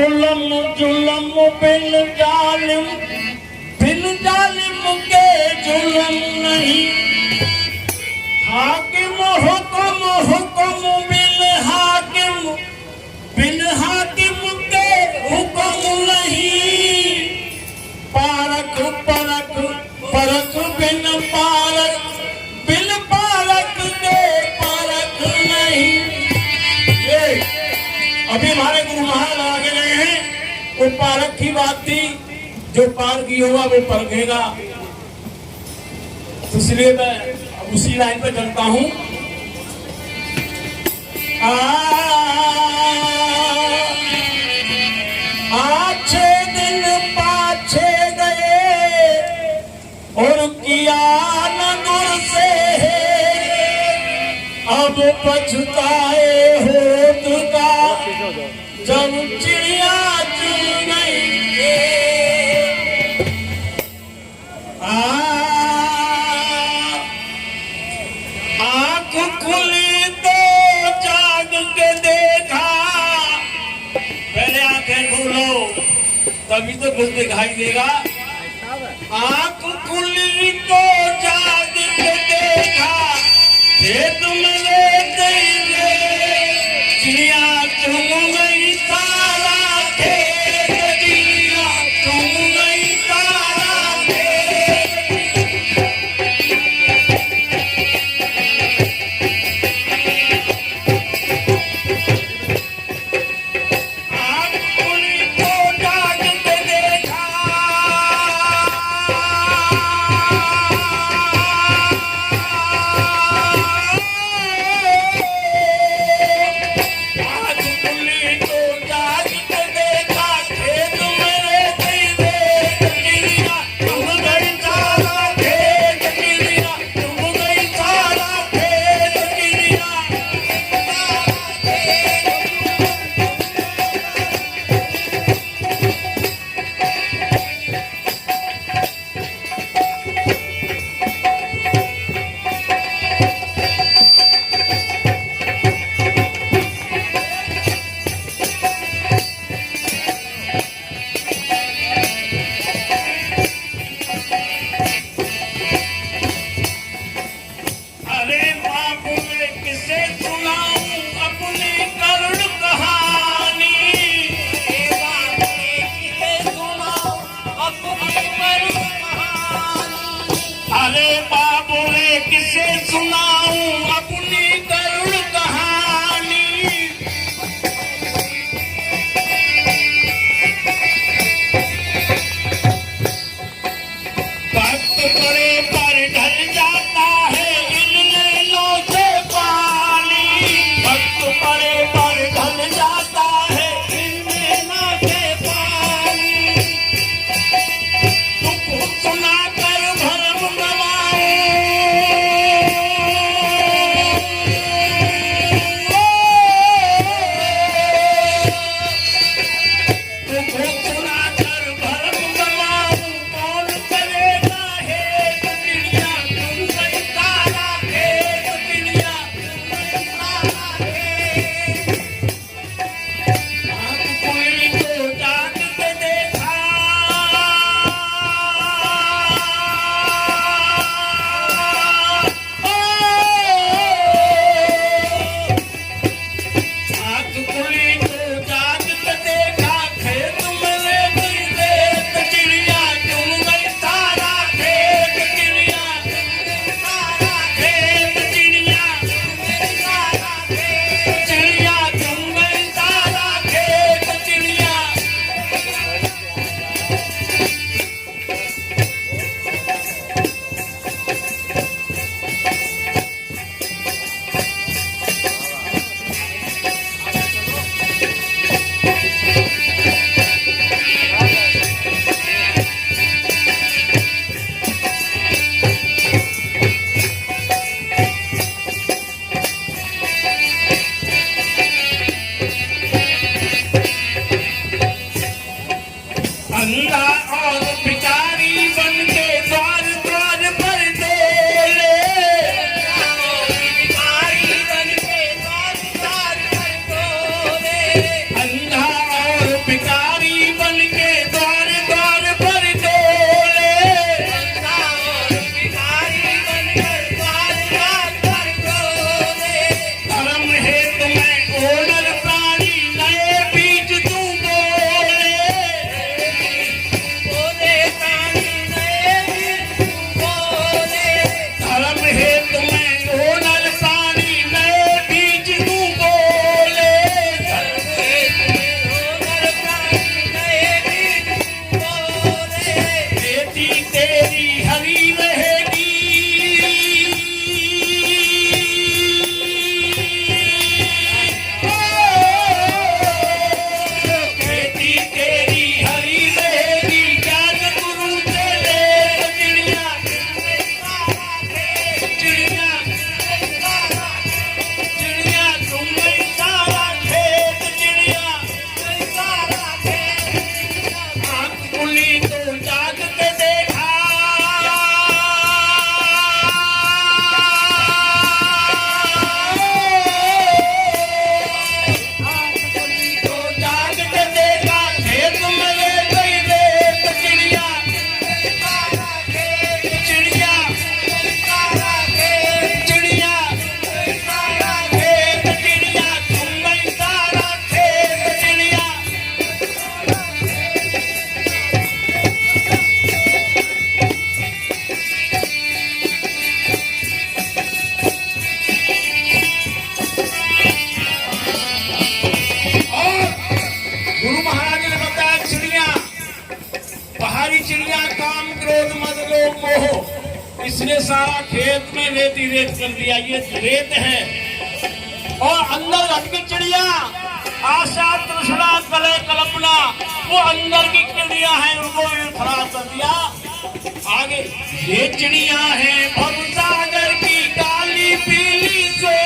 जुलम जुलम बिन जालिम के जुलम नहीं। हाकिम हुक्म हुक्म बिन हाकिम के हुक्म नहीं। पारक परख परख बिन पारक के पारक नहीं। ये अभी हमारे गुरु महाराज आगे गए हैं, वो पारक की बात थी, जो पार की होगा वो परखेगा। तो इसलिए मैं अब उसी लाइन पे चलता हूं। अच्छे दिन पाछे गए और किया न गुर से, अब पछताए होत का जब चिड़िया चुन गई। आँख खुली तो जाग के देखा, पहले आंखें खोलो तभी तो कुछ दिखाई देगा। आँख खुली तो जाग के देखा, खेत में चिड़िया चुन गई सारा खेत, चिड़िया चुन गई सारा खेत। आँख खुली तो जाग के देखा, इसने सारा खेत में रेत ही रेत कर दिया। ये रेत है और अंदर घट के चिड़िया आशा तृष्णा कले कल्पना वो अंदर की चिड़िया है उनको ये खराब कर दिया। आगे ये चिड़िया है भवसागर की काली पीली से,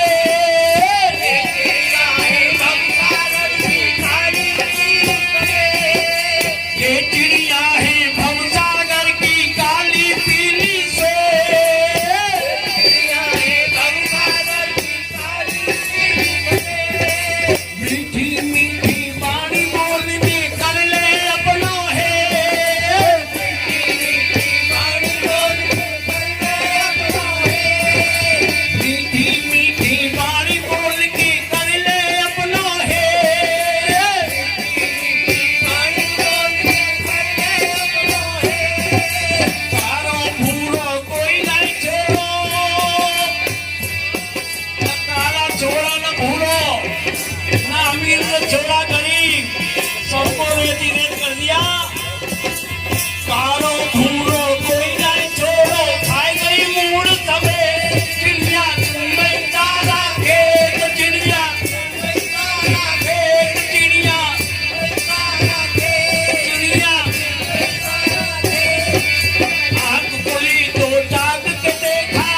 ये चिड़िया है भवसागर की काली पीली से, ये चिड़िया है भवसागर की काली पीली से, चिड़िया है भवसागर की काली पीली से। मीठी मीठी वाणी बोल में कर ले अपना है, मीठी मीठी वाणी बोल के कर ले अपना है, कारो भूरो कोई नहीं छोड़ो, काला छोड़ा न भूरो, ना अमीर न छोड़ा गरीब, सबको रेती रेत कर दिया। कारो भूरो कोई नहीं छोड़ो, खाई गई मूड सबे, चिड़िया चुम्बन तारा खेत, चिड़िया तारा खेत, चिड़िया तारा खेत, चिड़िया आंख खोली तो जाग के देखा,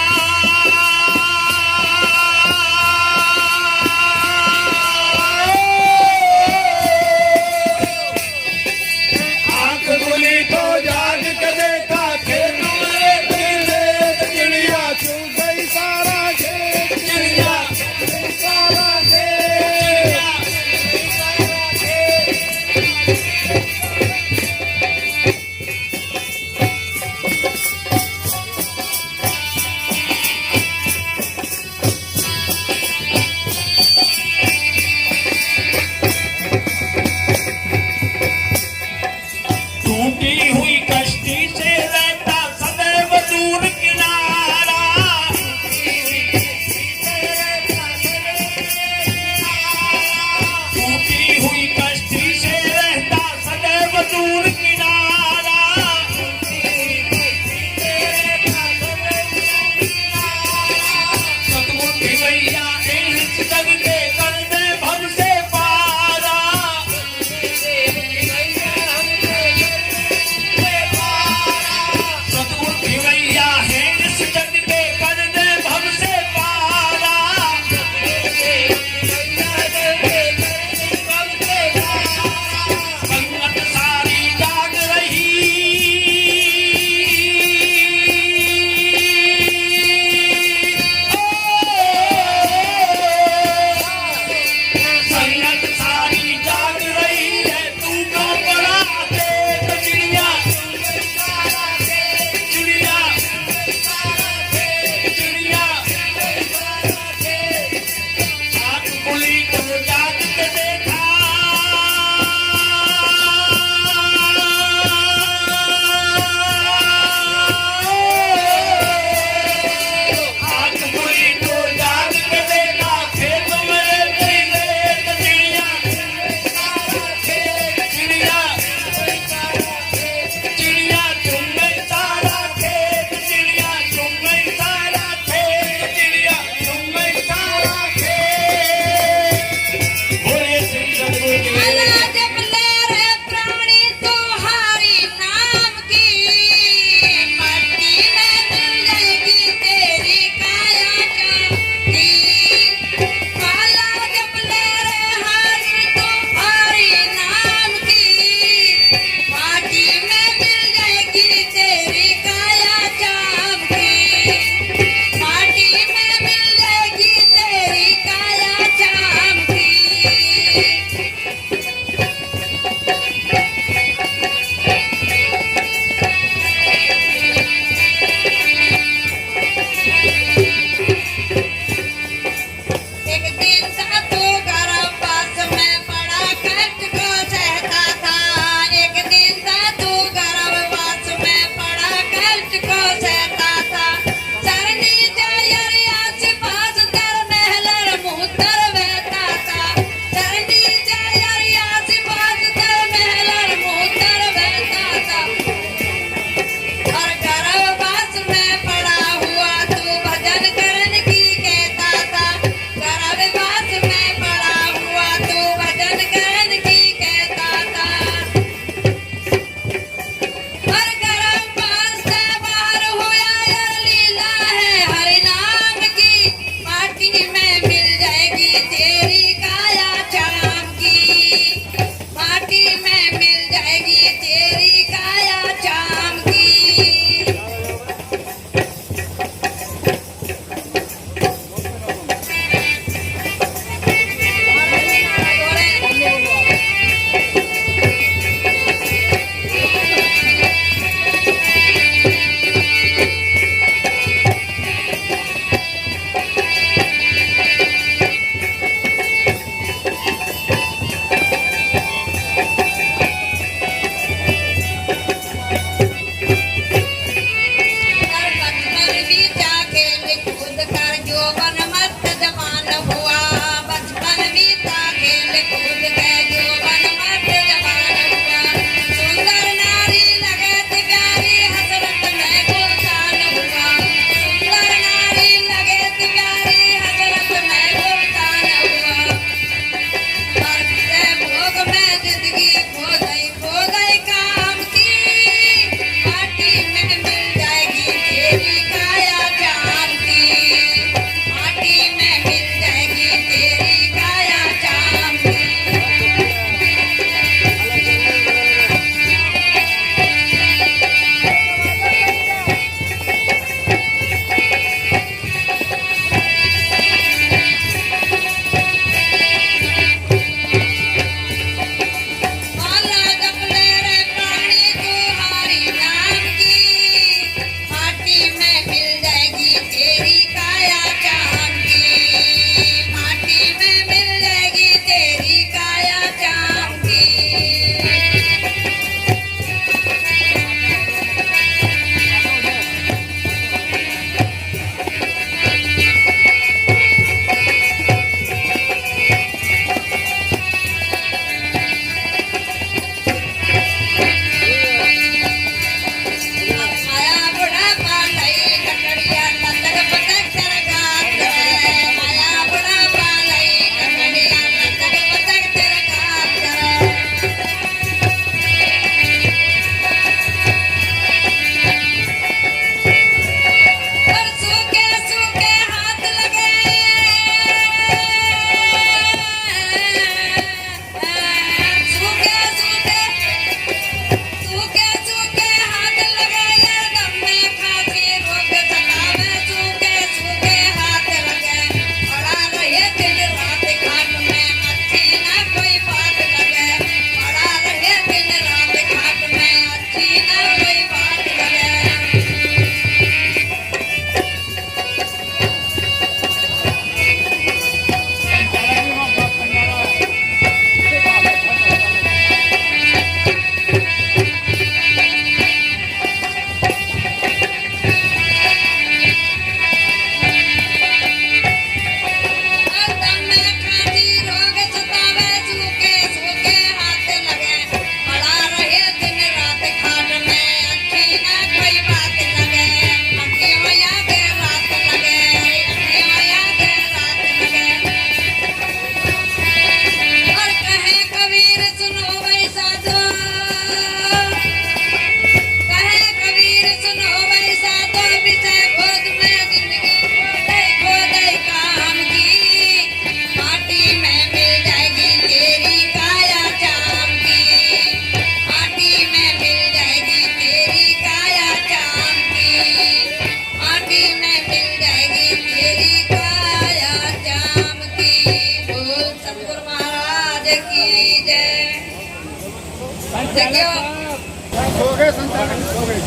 हो गए संचालक हो गए।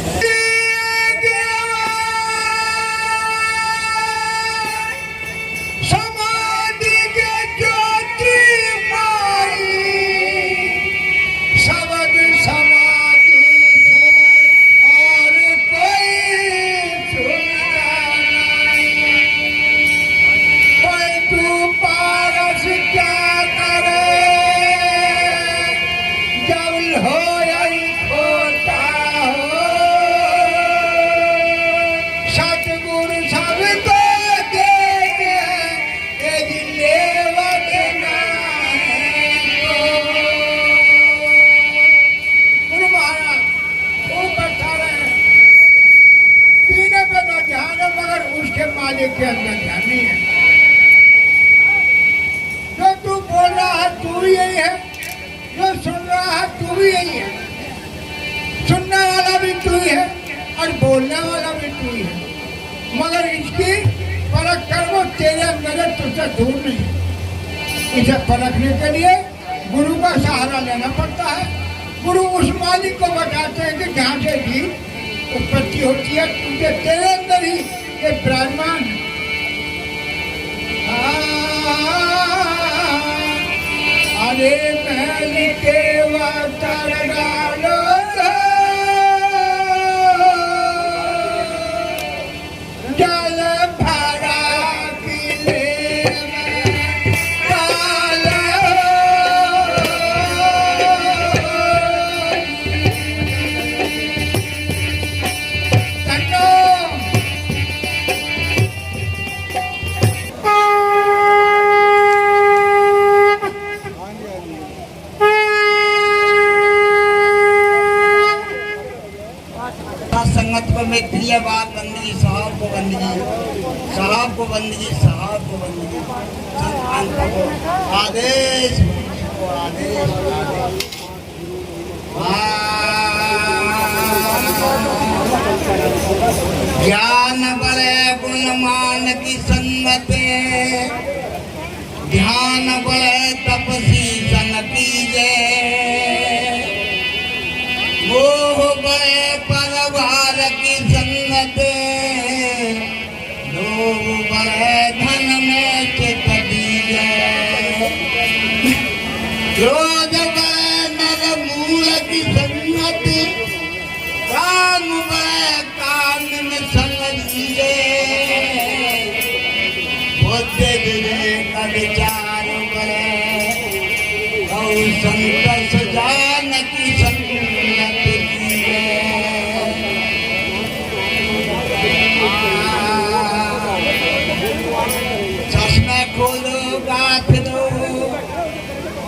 समाधि के ज्योति माई शब्द समाधि और कोई सुनता नहीं। कोई तू पारस क्या करे जब हो खोता हो। सतगुरु सबको देते तेरी लेवत ना है। गुरु महाराज वो बैठा रहे पीने पे तो ध्यान है मगर उसके मालिक के अंदर ध्यान नहीं है। जो तू बोल रहा है तू भी यही है, जो सुन रहा है तू भी यही है। सुनने वाला भी तू ही है और बोलने वाला भी तू ही है, मगर इसकी परख कर वो तेरे अंदर है, तुझसे दूर नहीं। इसे परखने के लिए गुरु का सहारा लेना पड़ता है। गुरु उस मालिक को बताते हैं कि जहाँ से भी उत्पत्ति होती है तुझे तेरे अंदर ही ये विराजमान है। अरे महल के वातर डालो जल भरा किले में डालो। संगत को मैं प्रिय बात बंदगी साहब को बंदगी साहब को बंदगी साहब को बंदगी संत को आदेश को आदेश ज्ञान बड़े गुणमान की संगत ध्यान बड़े तपसी सन कीजे मोह बड़े परवार की संगत लोभ बड़े धन में चित दीजे क्रोध बड़े नर मूल की संगत काम बड़े काम में संग दीजे बुद्धि विवेक विचार बड़े और संत सजान की संगत चश्मे खोलो गाथ दो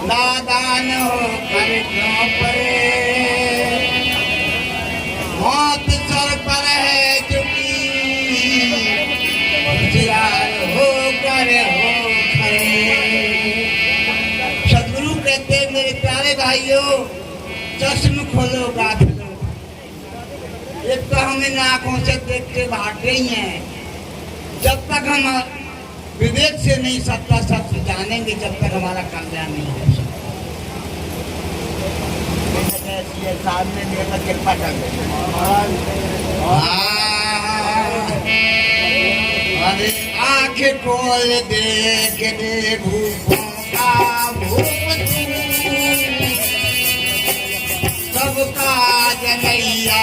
नादान हो कर क्यों पड़े मौत सर पर है चुकी होशियार हो कर हो खड़े। सदगुरु कहते मेरे प्यारे भाइयों चश्म खोलो गाथ दो। एक तो हम इन आंखों से देख के भाग रही हैं, जब तक हम विवेक से नहीं सत्ता सत्य जानेंगे जब तक हमारा कल्याण नहीं हो सकता। सामने देकर कृपा कर अरे आँख खोल देख दे भूखों का भूख सबका जनैया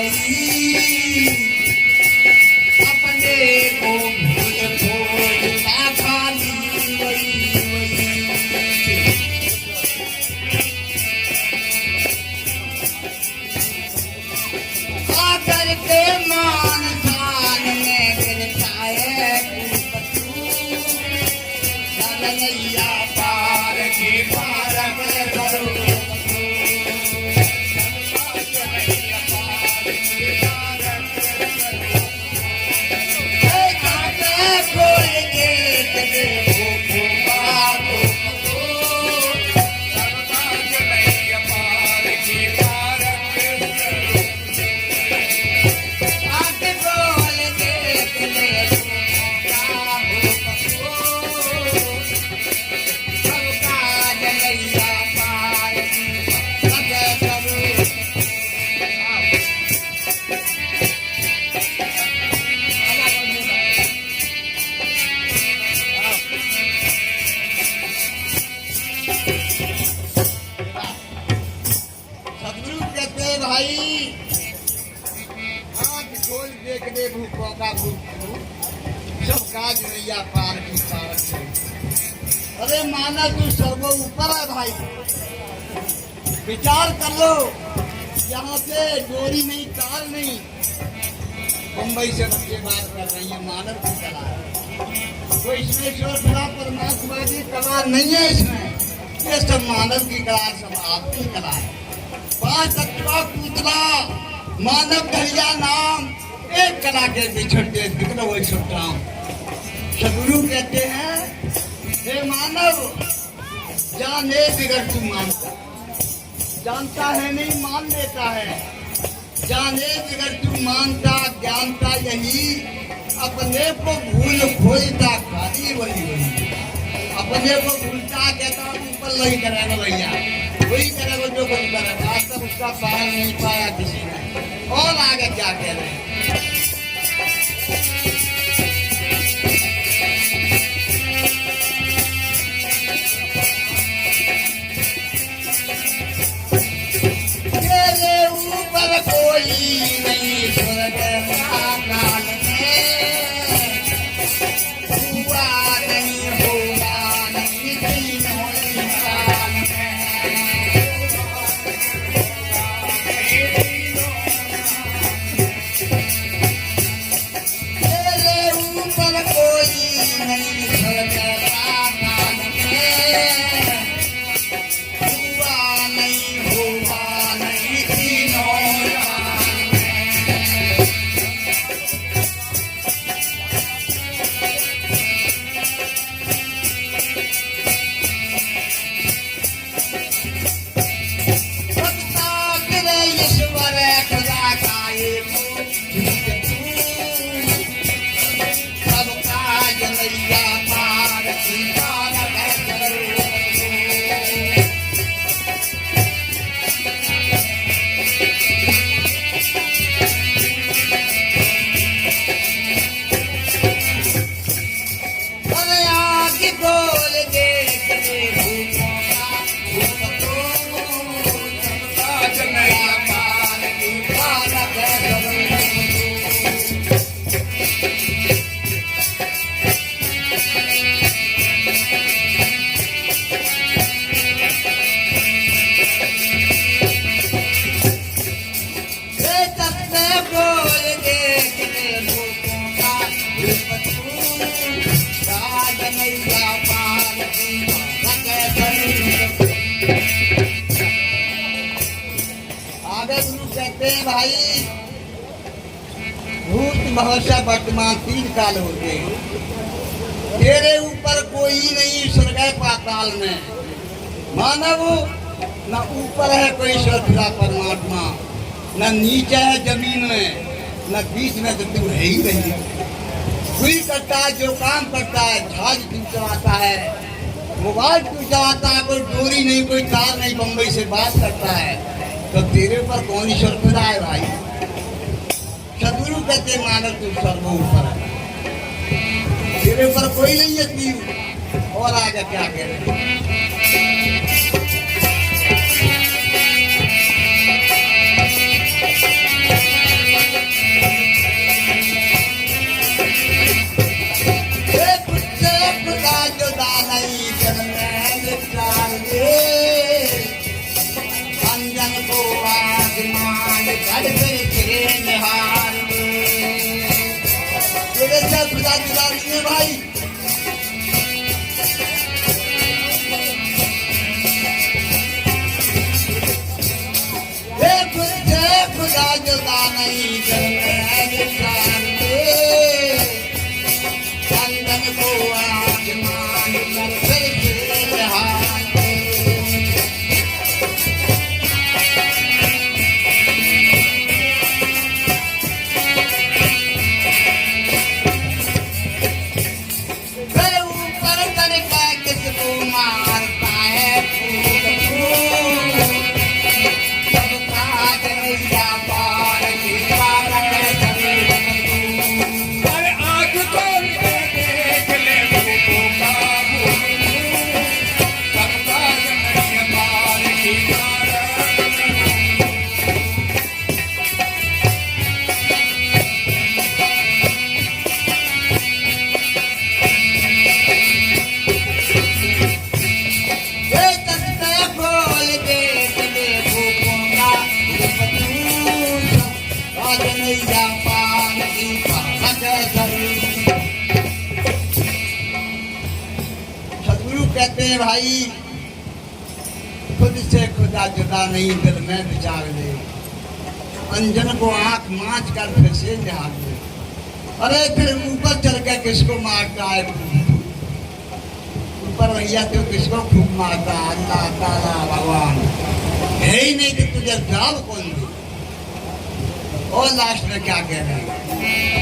गई अपने को भूल खोजता खाली वही आकर के मान खान में गिरता है नैया पार की पार करो भाई आँख खोल देख दे भूखों का भूख सब काज नैया पार की पार से। अरे माना तू सर्व ऊपर है भाई, विचार कर लो। यहाँ से डोरी नहीं तार नहीं, मुंबई से बच्चे बात कर रही है, मानव की कला है। तो इसमें ईश्वर खुदा परमात्मा की कला नहीं है, इसमें ये सब मानव की कला, सब आपकी कला है। पांच तत्वा पूतला मानव धरिया नाम, एक कला के बिछड़ते बिगड़ हुए छुट्टाम। सदगुरु कहते हैं हे मानव जाने बिगड़ तू मानता, जानता है नहीं मान लेता है। जाने बिगड़ तू मानता, ज्ञानता यही अपने को भूल खोजता खाली वही अपने को भूलता कहता ऊपर वही करेगा भैया, वही करेगा जो कुछ करेगा। आज तक उसका पार नहीं पाया किसी ने, और आगे क्या कह रहे हैं। तेरे ऊपर कोई नहीं स्वर्ग पाताल में, हुआ नहीं होगा नहीं तीनों इंसान में। तेरे ऊपर कोई नहीं स्वर्ग पाताल में, हुआ नहीं होगा नहीं तीनों इंसान में। ईश्वर खुदा का ये सबका जनैया पार की पार करो। अरे आँख खोल देख ले भूखों का भूख को, सबका जनैया पार की पार करो। हे तत्व बोल देख ले भूखों का भूख को, सबका जनैया पार की पार करो। आगे गुरु कहते हैं भाई, भूत भविष्य वर्तमान तीन काल होते हैं। तेरे ऊपर कोई नहीं स्वर्ग पाताल में, मानव न ऊपर है कोई ईश्वर परमात्मा, न नीचे है जमीन में, न बीच में, तो तू है ही नहीं। कोई करता है जो काम करता है, जहाज तू चलाता है, मोबाइल तू चलाता है, कोई डोरी नहीं कोई तार नहीं, बम्बई से बात करता है, तो तेरे ऊपर कौन ईश्वर खुदा है भाई। सदगुरु कहते मानव तू सर्व ऊपर है, तेरे ऊपर कोई नहीं है तीर। और आगे क्या कह रहे हैं। फिर से निहार तेरे से खुदा जुदा नहीं है भाई। खुदा जुदा नहीं चंदन को आसमान पर फिर से हाथ ऊपर करके किसको मारता है सदगुरु कहते हैं भाई खुद से खुदा जुदा नहीं दिल में विचार ले अंजन को आंख मांच कर फिर से निहार ले। अरे फिर ऊपर चढ़ के किसको मारता है ऊपर भैया तो किसको खूब मारता अल्लाह ताला भगवान है ही नहीं कि तुझे जवाब कौन दे। और लास्ट में क्या कह रहे हैं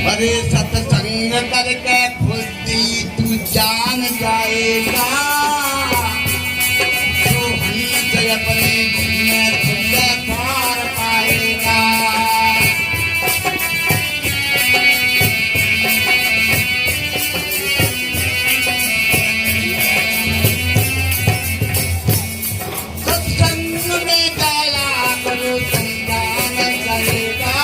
अरे सत्संग करके खुद ही तू जान जाएगा तो हमसे अपनी में तुझे पार पाएगा। सत्संग में गाया करो संज्ञान जाएगा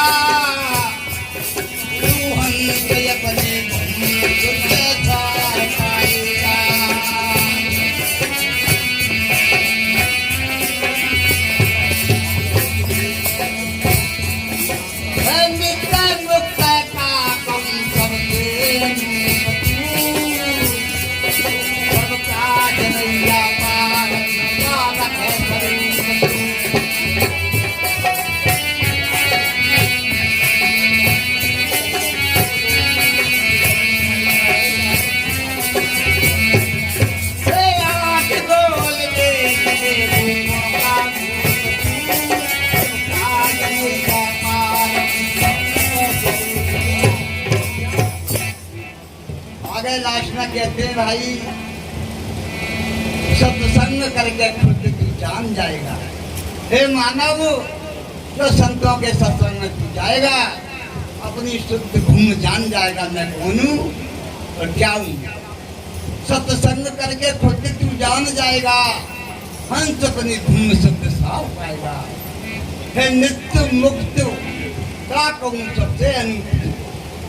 लास्ट में कहते हैं भाई सत्संग करके खुद तू जान जाएगा। हे मानव जो संतों के सत्संग में तू जाएगा अपनी शुद्ध घूम जान जाएगा मैं कौन हूँ और क्या हूँ। सत्संग करके खुद तू जान जाएगा हंस अपनी घूम शुद्ध साफ पाएगा। हे नित्य मुक्त का कहूँ सबसे अनूठ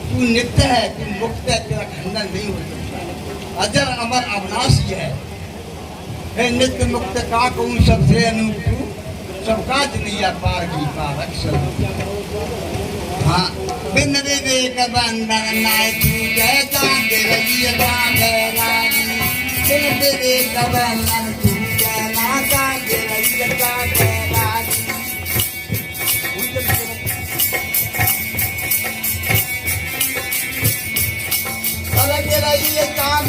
तू नित्य है तू मुक्त है तेरा खंडन नहीं हो सकता अजर अमर अविनाशी है नित्य मुक्त का कहूँ सबसे अनूप तू सबका जनिया पार की पार अक्षर। हाँ बिन विवेक बंधन नाय तू जैसा देवजी रानी बिन विवेक बंधन तू जैसा देवजी रानी। ये काम